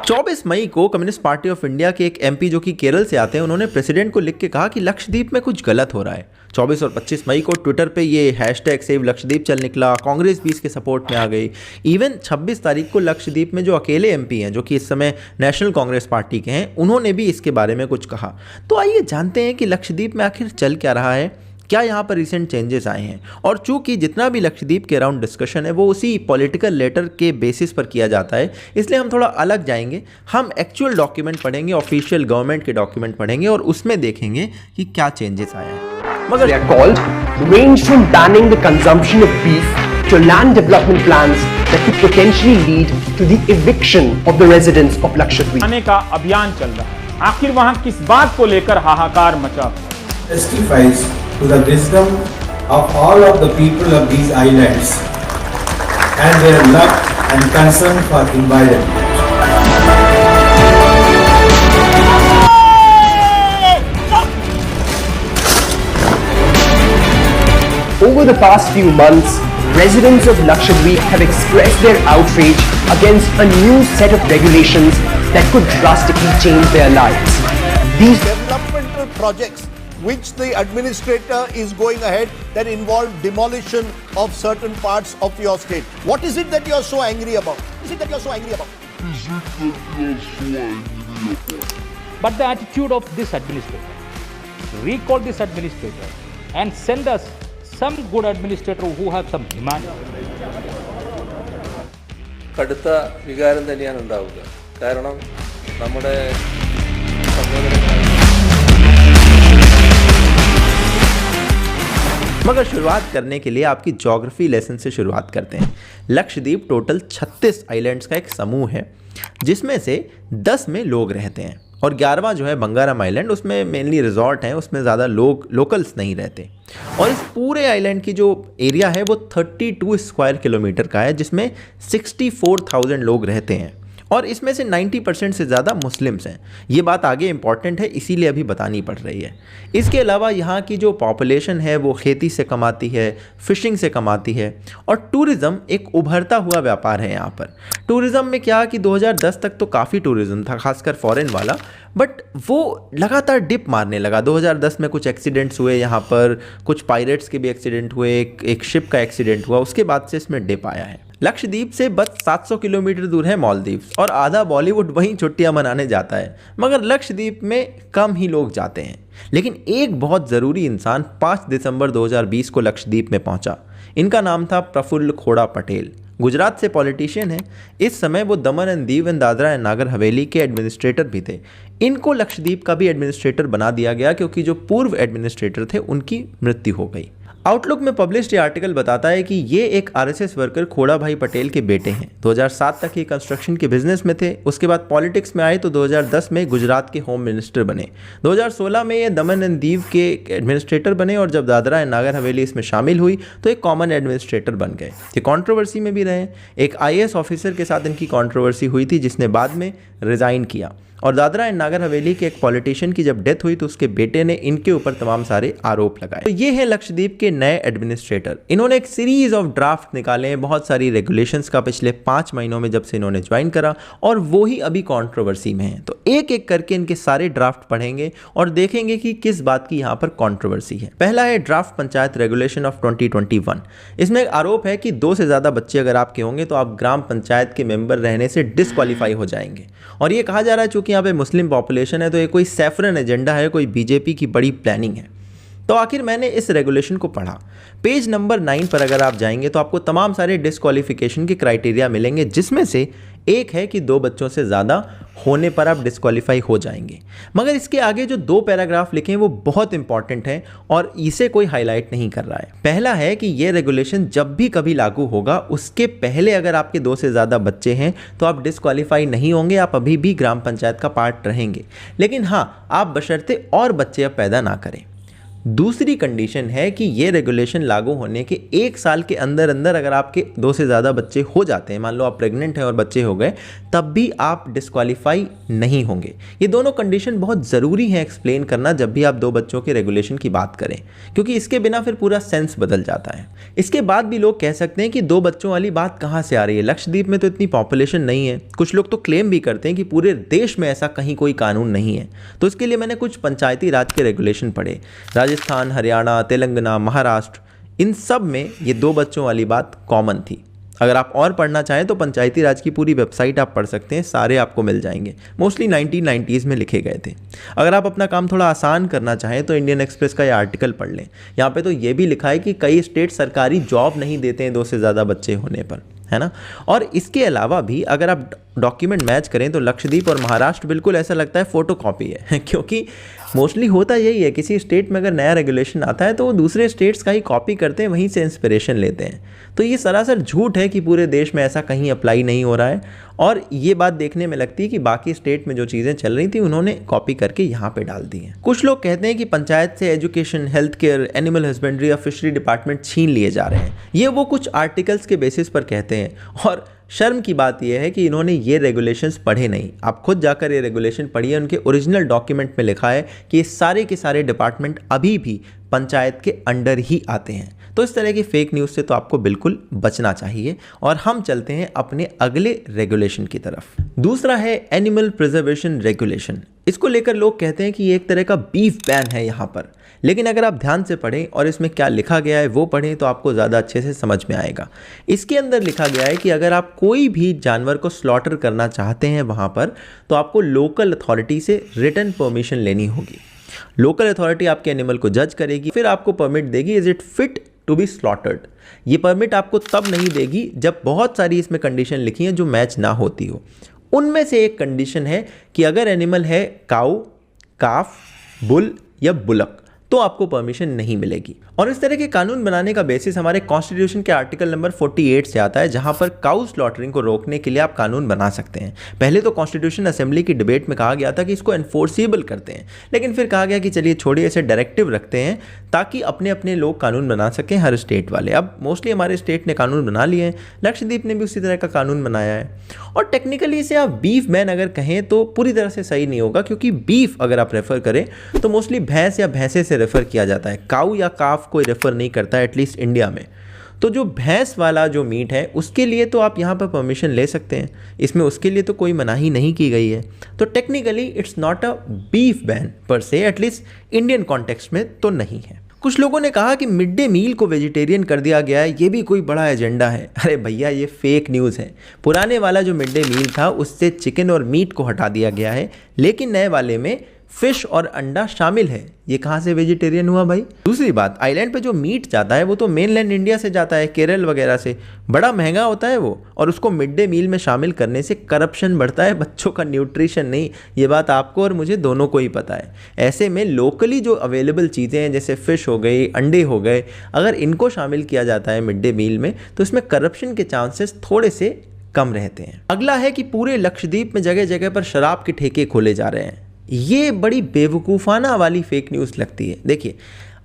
24 मई को communist party of India के एक एमपी जो कि केरल से आते हैं, उन्होंने प्रेसिडेंट को लिख के कहा कि लक्षद्वीप में कुछ गलत हो रहा है। 24 और 25 मई को ट्विटर पे ये हैशटैग सेव लक्षद्वीप चल निकला, कांग्रेस भी इसके सपोर्ट में आ गई। इवन 26 तारीख को लक्षद्वीप में जो अकेले एमपी हैं, जो कि इस समय नेशनल कांग्रेस पार्टी के हैं, उन्होंने भी इसके बारे में कुछ कहा। तो आइए जानते हैं कि लक्षद्वीप में आखिर चल क्या रहा है, क्या यहाँ पर रिसेंट चेंजेस आए हैं। और चूंकि जितना भी लक्षद्वीप के अराउंड डिस्कशन है वो उसी पॉलिटिकल लेटर के बेसिस पर किया जाता है, इसलिए हम थोड़ा अलग जाएंगे। हम एक्चुअल डॉक्यूमेंट पढ़ेंगे, ऑफिशियल गवर्नमेंट के डॉक्यूमेंट पढ़ेंगे और उसमें देखेंगे कि क्या चेंजेस आए हैं। मगर they are called range from banning the consumption of beef to land development plans that could potentially lead to the eviction of the residents of Lakshadweep. आने का अभियान चल रहा है, आखिर वहां किस बात को लेकर हाहाकार मचा। Testifies to the wisdom of all of the people of these islands and their love and concern for environment. Over the past few months, residents of Lakshadweep have expressed their outrage against a new set of regulations that could drastically change their lives. These developmental projects which the administrator is going ahead that involve demolition of certain parts of your state. What is it that you are so angry about? Is it that you are so angry about? But the attitude of this administrator, recall this administrator and send us some good administrator who have some demand. കടുത്ത വികാരം തന്നെയാണ് ഉണ്ടാവുക. കാരണം നമ്മുടെ मगर शुरुआत करने के लिए आपकी ज्योग्राफी लेसन से शुरुआत करते हैं। लक्षद्वीप टोटल 36 आइलैंड्स का एक समूह है, जिसमें से 10 में लोग रहते हैं और 11वां जो है बंगाराम आइलैंड, उसमें मेनली रिजॉर्ट हैं, उसमें ज़्यादा लोग लोकल्स नहीं रहते। और इस पूरे आइलैंड की जो एरिया है वो 32 स्क्वायर किलोमीटर का है, जिसमें 64,000 लोग रहते हैं और इसमें से 90% से ज़्यादा मुस्लिम्स हैं। ये बात आगे इंपॉर्टेंट है, इसीलिए अभी बतानी पड़ रही है। इसके अलावा यहाँ की जो पॉपुलेशन है वो खेती से कमाती है, फिशिंग से कमाती है और टूरिज़्म एक उभरता हुआ व्यापार है यहाँ पर। टूरिज़्म में क्या कि 2010 तक तो काफ़ी टूरिज़्म था, खासकर फॉरेन वाला, बट वो लगातार डिप मारने लगा। 2010 में कुछ एक्सीडेंट्स हुए यहाँ पर, कुछ पायरेट्स के भी एक्सीडेंट हुए, एक शिप का एक्सीडेंट हुआ, उसके बाद से इसमें डिप आया है। लक्षद्वीप से बस 700 किलोमीटर दूर है मालदीव्स और आधा बॉलीवुड वहीं छुट्टियां मनाने जाता है, मगर लक्षद्वीप में कम ही लोग जाते हैं। लेकिन एक बहुत ज़रूरी इंसान 5 दिसंबर 2020 को लक्षद्वीप में पहुंचा। इनका नाम था प्रफुल्ल खोड़ा पटेल। गुजरात से पॉलिटिशियन हैं। इस समय वो दमन and Diu and Dadra and Nagar Haveli के एडमिनिस्ट्रेटर भी थे। इनको लक्षद्वीप का भी एडमिनिस्ट्रेटर बना दिया गया क्योंकि जो पूर्व एडमिनिस्ट्रेटर थे उनकी मृत्यु हो गई। आउटलुक में पब्लिश्ड ये आर्टिकल बताता है कि ये एक आरएसएस वर्कर खोड़ा भाई पटेल के बेटे हैं। 2007 तक ये कंस्ट्रक्शन के बिजनेस में थे, उसके बाद पॉलिटिक्स में आए तो 2010 में गुजरात के होम मिनिस्टर बने। 2016 में ये दमन एंड दीव के एडमिनिस्ट्रेटर बने और जब दादरा एंड नागर हवेली इसमें शामिल हुई तो एक कॉमन एडमिनिस्ट्रेटर बन गए। ये कंट्रोवर्सी में भी रहे। एक आईएएस ऑफिसर के साथ इनकी कंट्रोवर्सी हुई थी जिसने बाद में रिज़ाइन किया। और दादरा एंड नागर हवेली के एक पॉलिटिशियन की जब डेथ हुई तो उसके बेटे ने इनके ऊपर तमाम सारे आरोप लगाए। तो ये है लक्षद्वीप के नए एडमिनिस्ट्रेटर। इन्होंने एक सीरीज ऑफ ड्राफ्ट निकाले हैं, बहुत सारी रेगुलेशंस का, पिछले 5 महीनों में जब से इन्होंने ज्वाइन करा, और वो ही अभी कंट्रोवर्सी में है। तो एक एक करके इनके सारे ड्राफ्ट पढ़ेंगे और देखेंगे कि किस बात की यहाँ पर कंट्रोवर्सी है। पहला है ड्राफ्ट पंचायत रेगुलेशन ऑफ 2021। इसमें एक आरोप है कि 2 से ज़्यादा बच्चे अगर आपके होंगे तो आप ग्राम पंचायत के मेंबर रहने से डिस्क्वालीफाई हो जाएंगे। और ये कहा जा रहा है चूंकि यहाँ पे मुस्लिम पॉपुलेशन है तो ये कोई सैफरन एजेंडा है, कोई बीजेपी की बड़ी प्लानिंग है। तो आखिर मैंने इस रेगुलेशन को पढ़ा। पेज नंबर 9 पर अगर आप जाएंगे तो आपको तमाम सारे डिस्क्वालिफिकेशन के क्राइटेरिया मिलेंगे, जिसमें से एक है कि 2 बच्चों से ज़्यादा होने पर आप डिस्क्वालीफाई हो जाएंगे। मगर इसके आगे जो 2 पैराग्राफ लिखे हैं वो बहुत इंपॉर्टेंट हैं और इसे कोई हाईलाइट नहीं कर रहा है। पहला है कि ये रेगुलेशन जब भी कभी लागू होगा उसके पहले अगर आपके 2 से ज़्यादा बच्चे हैं तो आप डिस्क्वालीफाई नहीं होंगे, आप अभी भी ग्राम पंचायत का पार्ट रहेंगे। लेकिन हाँ, आप बशर्ते और बच्चे अब पैदा ना करें। दूसरी कंडीशन है कि ये रेगुलेशन लागू होने के 1 साल के अंदर अंदर अगर आपके 2 से ज़्यादा बच्चे हो जाते हैं, मान लो आप प्रेग्नेंट हैं और बच्चे हो गए, तब भी आप डिस्क्वालीफाई नहीं होंगे। ये दोनों कंडीशन बहुत ज़रूरी है एक्सप्लेन करना जब भी आप 2 बच्चों के रेगुलेशन की बात करें, क्योंकि इसके बिना फिर पूरा सेंस बदल जाता है। इसके बाद भी लोग कह सकते हैं कि 2 बच्चों वाली बात कहाँ से आ रही है, लक्षद्वीप में तो इतनी पॉपुलेशन नहीं है। कुछ लोग तो क्लेम भी करते हैं कि पूरे देश में ऐसा कहीं कोई कानून नहीं है। तो इसके लिए मैंने कुछ पंचायती राज के रेगुलेशन पढ़े। राजस्थान, हरियाणा, तेलंगाना, महाराष्ट्र, इन सब में ये 2 बच्चों वाली बात कॉमन थी। अगर आप और पढ़ना चाहें तो पंचायती राज की पूरी वेबसाइट आप पढ़ सकते हैं, सारे आपको मिल जाएंगे। मोस्टली 1990s में लिखे गए थे। अगर आप अपना काम थोड़ा आसान करना चाहें तो इंडियन एक्सप्रेस का ये आर्टिकल पढ़ लें। यहाँ पे तो ये भी लिखा है कि कई स्टेट सरकारी जॉब नहीं देते हैं 2 से ज़्यादा बच्चे होने पर, है ना। और इसके अलावा भी अगर आप डॉक्यूमेंट मैच करें तो लक्षद्वीप और महाराष्ट्र बिल्कुल ऐसा लगता है फोटो कॉपी है क्योंकि मोस्टली होता यही है, किसी स्टेट में अगर नया रेगुलेशन आता है तो वो दूसरे स्टेट्स का ही कॉपी करते हैं, वहीं से इंस्पिरेशन लेते हैं। तो ये सरासर झूठ है कि पूरे देश में ऐसा कहीं अप्लाई नहीं हो रहा है। और ये बात देखने में लगती है कि बाकी स्टेट में जो चीज़ें चल रही थी उन्होंने कॉपी करके यहाँ पे डाल दी हैं। कुछ लोग कहते हैं कि पंचायत से education, health care, animal husbandry या फिशरी डिपार्टमेंट छीन लिए जा रहे हैं। ये वो कुछ आर्टिकल्स के बेसिस पर कहते हैं, और शर्म की बात यह है कि इन्होंने ये रेगुलेशंस पढ़े नहीं। आप खुद जाकर ये रेगुलेशन पढ़िए, उनके ओरिजिनल डॉक्यूमेंट में लिखा है कि ये सारे के सारे डिपार्टमेंट अभी भी पंचायत के अंडर ही आते हैं। तो इस तरह की फेक न्यूज़ से तो आपको बिल्कुल बचना चाहिए। और हम चलते हैं अपने अगले रेगुलेशन की तरफ। दूसरा है एनिमल प्रिजर्वेशन रेगुलेशन। इसको लेकर लोग कहते हैं कि ये एक तरह का बीफ बैन है यहाँ पर, लेकिन अगर आप ध्यान से पढ़ें और इसमें क्या लिखा गया है वो पढ़ें तो आपको ज़्यादा अच्छे से समझ में आएगा। इसके अंदर लिखा गया है कि अगर आप कोई भी जानवर को स्लॉटर करना चाहते हैं वहाँ पर, तो आपको लोकल अथॉरिटी से रिटन परमिशन लेनी होगी। लोकल अथॉरिटी आपके एनिमल को जज करेगी, फिर आपको परमिट देगी, is it fit to be slaughtered. ये परमिट आपको तब नहीं देगी जब बहुत सारी इसमें कंडीशन लिखी हैं जो मैच ना होती हो। उनमें से एक कंडीशन है कि अगर एनिमल है काऊ, काफ, बुल या बुलक, तो आपको परमिशन नहीं मिलेगी। और इस तरह के कानून बनाने का बेसिस हमारे कॉन्स्टिट्यूशन के आर्टिकल नंबर 48 से आता है, जहां पर काउ स्लॉटरिंग को रोकने के लिए आप कानून बना सकते हैं। पहले तो कॉन्स्टिट्यूशन असेंबली की डिबेट में कहा गया था कि इसको एनफोर्सेबल करते हैं, लेकिन फिर कहा गया कि चलिए छोड़िए, इसे डायरेक्टिव रखते हैं ताकि अपने अपने लोग कानून बना सकें, हर स्टेट वाले। अब मोस्टली हमारे स्टेट ने कानून बना लिए हैं, लक्षद्वीप ने भी उसी तरह का कानून बनाया है। और टेक्निकली इसे आप बीफ बैन अगर कहें तो पूरी तरह से सही नहीं होगा, क्योंकि बीफ अगर आप रेफर करें तो मोस्टली भैंस या भैंसे से रेफर किया जाता है, काऊ या काफ कोई रेफर नहीं करता है, एटलीस्ट इंडिया में। तो जो भैंस वाला जो मीट है उसके लिए तो आप यहाँ पर परमिशन ले सकते हैं, इसमें उसके लिए तो कोई मनाही नहीं की गई है। तो technically it's not a beef ban पर से, एटलीस्ट इंडियन कॉन्टेक्स्ट में तो नहीं है। कुछ लोगों ने कहा कि मिड डे मील को वेजिटेरियन कर दिया गया है, ये भी कोई बड़ा एजेंडा है। अरे भैया, ये फेक न्यूज़ है। पुराने वाला जो मिड डे मील था उससे चिकन और मीट को हटा दिया गया है, लेकिन नए वाले में फिश और अंडा शामिल है। ये कहाँ से वेजिटेरियन हुआ भाई? दूसरी बात, आइलैंड पे जो मीट जाता है वो तो मेनलैंड इंडिया से जाता है, केरल वगैरह से, बड़ा महंगा होता है वो, और उसको मिड डे मील में शामिल करने से करप्शन बढ़ता है, बच्चों का न्यूट्रिशन नहीं। ये बात आपको और मुझे दोनों को ही पता है। ऐसे में लोकली जो अवेलेबल चीज़ें हैं जैसे फ़िश हो गई, अंडे हो गए, अगर इनको शामिल किया जाता है मिड डे मील में तो इसमें करप्शन के चांसेस थोड़े से कम रहते हैं। अगला है कि पूरे लक्षद्वीप में जगह जगह पर शराब के ठेके खोले जा रहे हैं। ये बड़ी बेवकूफ़ाना वाली फेक न्यूज़ लगती है। देखिए,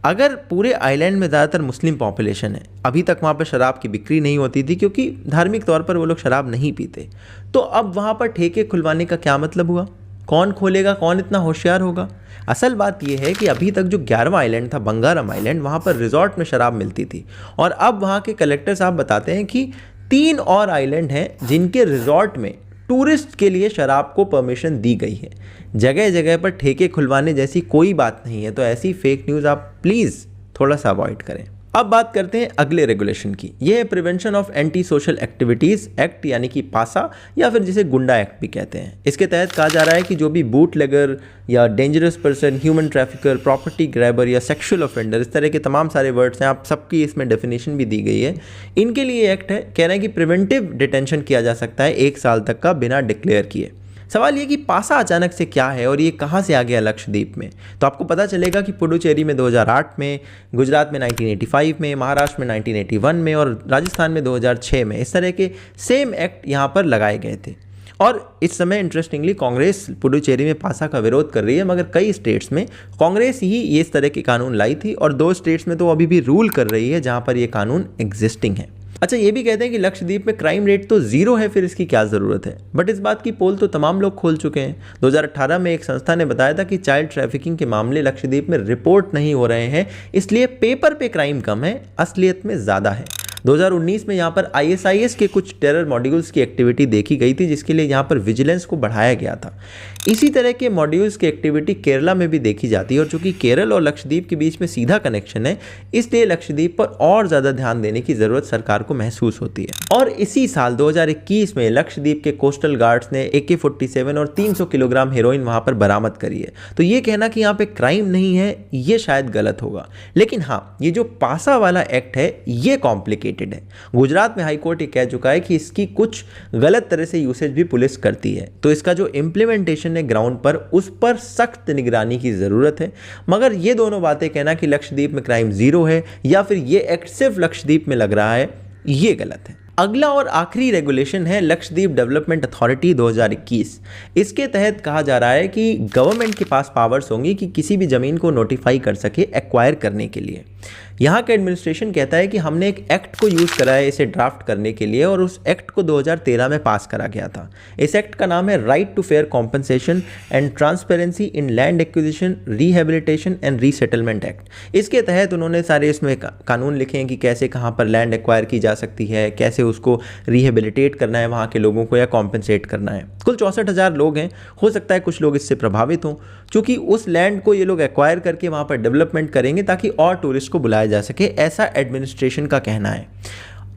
अगर पूरे आइलैंड में ज़्यादातर मुस्लिम पॉपुलेशन है, अभी तक वहाँ पर शराब की बिक्री नहीं होती थी क्योंकि धार्मिक तौर पर वो लोग शराब नहीं पीते, तो अब वहाँ पर ठेके खुलवाने का क्या मतलब हुआ? कौन खोलेगा? कौन इतना होशियार होगा? असल बात यह है कि अभी तक जो 11वां आइलैंड था, बंगारम आइलैंड, वहाँ पर रिजॉर्ट में शराब मिलती थी, और अब वहाँ के कलेक्टर साहब बताते हैं कि 3 और आइलैंड हैं जिनके रिजॉर्ट में टूरिस्ट के लिए शराब को परमिशन दी गई है। जगह जगह पर ठेके खुलवाने जैसी कोई बात नहीं है, तो ऐसी फेक न्यूज़ आप प्लीज़ थोड़ा सा अवॉइड करें। अब बात करते हैं अगले रेगुलेशन की। यह है prevention of anti social activities act, यानी कि पासा, या फिर जिसे गुंडा एक्ट भी कहते हैं। इसके तहत कहा जा रहा है कि जो भी बूट लेगर या dangerous person, human trafficker, property grabber या सेक्सुअल ऑफेंडर, इस तरह के तमाम सारे वर्ड्स हैं, आप सबकी इसमें डेफिनेशन भी दी गई है। इनके लिए एक्ट है, कह रहे हैं कि प्रिवेंटिव डिटेंशन किया जा सकता है 1 साल तक का बिना डिक्लेयर किए। सवाल ये कि पासा अचानक से क्या है और ये कहाँ से आ गया लक्षद्वीप में? तो आपको पता चलेगा कि पुडुचेरी में 2008 में, गुजरात में 1985 में, महाराष्ट्र में 1981 में और राजस्थान में 2006 में इस तरह के सेम एक्ट यहाँ पर लगाए गए थे। और इस समय इंटरेस्टिंगली कांग्रेस पुडुचेरी में पासा का विरोध कर रही है, मगर कई स्टेट्स में कांग्रेस ही ये इस तरह के कानून लाई थी और 2 स्टेट्स में तो अभी भी रूल कर रही है जहां पर ये कानून एग्जिस्टिंग है। अच्छा, ये भी कहते हैं कि लक्षद्वीप में क्राइम रेट तो 0 है, फिर इसकी क्या ज़रूरत है। बट इस बात की पोल तो तमाम लोग खोल चुके हैं। 2018 में एक संस्था ने बताया था कि चाइल्ड ट्रैफिकिंग के मामले लक्षद्वीप में रिपोर्ट नहीं हो रहे हैं, इसलिए पेपर पे क्राइम कम है, असलियत में ज़्यादा है। 2019 में यहाँ पर ISIS के कुछ टेरर मॉड्यूल्स की एक्टिविटी देखी गई थी, जिसके लिए यहाँ पर विजिलेंस को बढ़ाया गया था। इसी तरह के मॉड्यूल्स की एक्टिविटी केरला में भी देखी जाती है और चूंकि केरल और लक्षद्वीप के बीच में सीधा कनेक्शन है, इसलिए लक्षद्वीप पर और ज़्यादा ध्यान देने की ज़रूरत सरकार को महसूस होती है। और इसी साल 2021 में लक्षद्वीप के कोस्टल गार्ड्स ने AK-47 और 300 किलोग्राम हेरोइन वहाँ पर बरामद करी है। तो ये कहना कि यहाँ पे क्राइम नहीं है, ये शायद गलत होगा। लेकिन हाँ, ये जो पासा वाला एक्ट है ये कॉम्प्लिकेटेड है। गुजरात में हाई कोर्ट ये कह चुका है कि इसकी कुछ गलत तरह से यूसेज भी पुलिस करती है, तो इसका जो इम्प्लीमेंटेशन है ग्राउंड पर, उस पर सख्त निगरानी की ज़रूरत है। मगर ये दोनों बातें कहना कि लक्षद्वीप में क्राइम 0 है या फिर ये एक्ट सिर्फ लक्षद्वीप में लग रहा है, ये गलत है। अगला और आखिरी रेगुलेशन है लक्षद्वीप डेवलपमेंट अथॉरिटी 2021। इसके तहत कहा जा रहा है कि गवर्नमेंट के पास पावर्स होंगी कि किसी भी ज़मीन को नोटिफाई कर सके एक्वायर करने के लिए। यहाँ का एडमिनिस्ट्रेशन कहता है कि हमने एक एक्ट को यूज़ करा है इसे ड्राफ्ट करने के लिए, और उस एक्ट को 2013 में पास करा गया था। इस एक्ट का नाम है right to fair compensation and transparency in land acquisition, rehabilitation and resettlement act. इसके तहत उन्होंने सारे इसमें कानून लिखे हैं कि कैसे कहाँ पर लैंड एक्वायर की जा सकती है, कैसे उसको रिहेबिलिटेट करना है वहाँ के लोगों को या कॉम्पनसेट करना है। कुल 64,000 लोग हैं, हो सकता है कुछ लोग इससे प्रभावित हों, क्योंकि उस लैंड को ये लोग एक्वायर करके वहाँ पर डेवलपमेंट करेंगे ताकि और टूरिस्ट को बुलाया जा सके, ऐसा एडमिनिस्ट्रेशन का कहना है।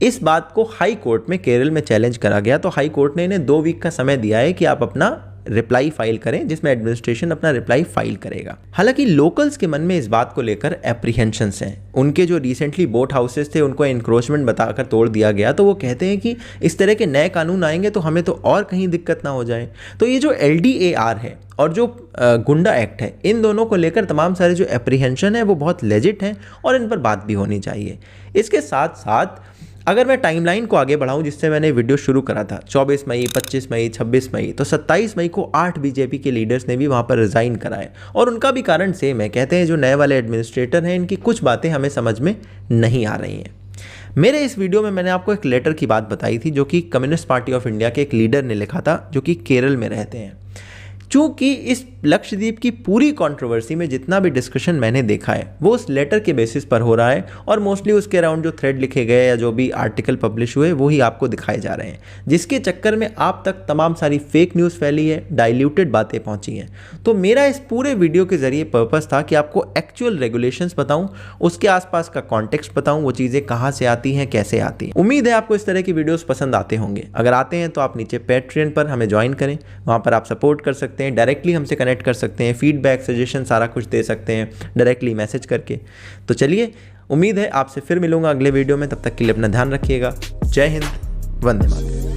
इस बात को हाई कोर्ट में केरल में चैलेंज करा गया, तो हाई कोर्ट ने इन्हें 2 वीक का समय दिया है कि आप अपना रिप्लाई फाइल करें, जिसमें एडमिनिस्ट्रेशन अपना रिप्लाई फाइल करेगा। हालांकि लोकल्स के मन में इस बात को लेकर एप्रीहेंशंस हैं। उनके जो रिसेंटली बोट हाउसेस थे उनको इंक्रोचमेंट बताकर तोड़ दिया गया, तो वो कहते हैं कि इस तरह के नए कानून आएंगे तो हमें तो और कहीं दिक्कत ना हो जाए। तो ये जो LDAR है और जो गुंडा एक्ट है, इन दोनों को लेकर तमाम सारे जो एप्रीहेंशन है वो बहुत लेजिट हैं और इन पर बात भी होनी चाहिए। इसके साथ साथ अगर मैं टाइमलाइन को आगे बढ़ाऊं जिससे मैंने वीडियो शुरू करा था, 24 मई, 25 मई, 26 मई, तो 27 मई को 8 BJP के लीडर्स ने भी वहां पर रिजाइन कराए, और उनका भी कारण सेम है। कहते हैं जो नए वाले एडमिनिस्ट्रेटर हैं इनकी कुछ बातें हमें समझ में नहीं आ रही हैं। मेरे इस वीडियो में मैंने आपको एक लेटर की बात बताई थी जो कि कम्युनिस्ट पार्टी ऑफ इंडिया के एक लीडर ने लिखा था, जो कि केरल में रहते हैं। चूँकि इस लक्षद्वीप की पूरी कंट्रोवर्सी में जितना भी डिस्कशन मैंने देखा है वो उस लेटर के बेसिस पर हो रहा है, और मोस्टली उसके अराउंड जो थ्रेड लिखे गए या जो भी आर्टिकल पब्लिश हुए वो ही आपको दिखाए जा रहे हैं, जिसके चक्कर में आप तक तमाम सारी फेक न्यूज़ फैली है, डाइल्यूटेड बातें पहुंची हैं। तो मेरा इस पूरे वीडियो के जरिए पर्पस था कि आपको एक्चुअल रेगुलेशंस बताऊं, उसके आसपास का कॉन्टेक्स्ट बताऊं, वो चीज़ें कहाँ से आती हैं, कैसे आती हैं। उम्मीद है आपको इस तरह की वीडियोज़ पसंद आते होंगे। अगर आते हैं तो आप नीचे पैट्रियन पर हमें ज्वाइन करें, वहाँ पर आप सपोर्ट कर सकते हैं, डायरेक्टली हमसे कनेक्ट कर सकते हैं, फीडबैक, सजेशन सारा कुछ दे सकते हैं डायरेक्टली मैसेज करके। तो चलिए, उम्मीद है आपसे फिर मिलूंगा अगले वीडियो में। तब तक के लिए अपना ध्यान रखिएगा। जय हिंद, वंदे मातरम।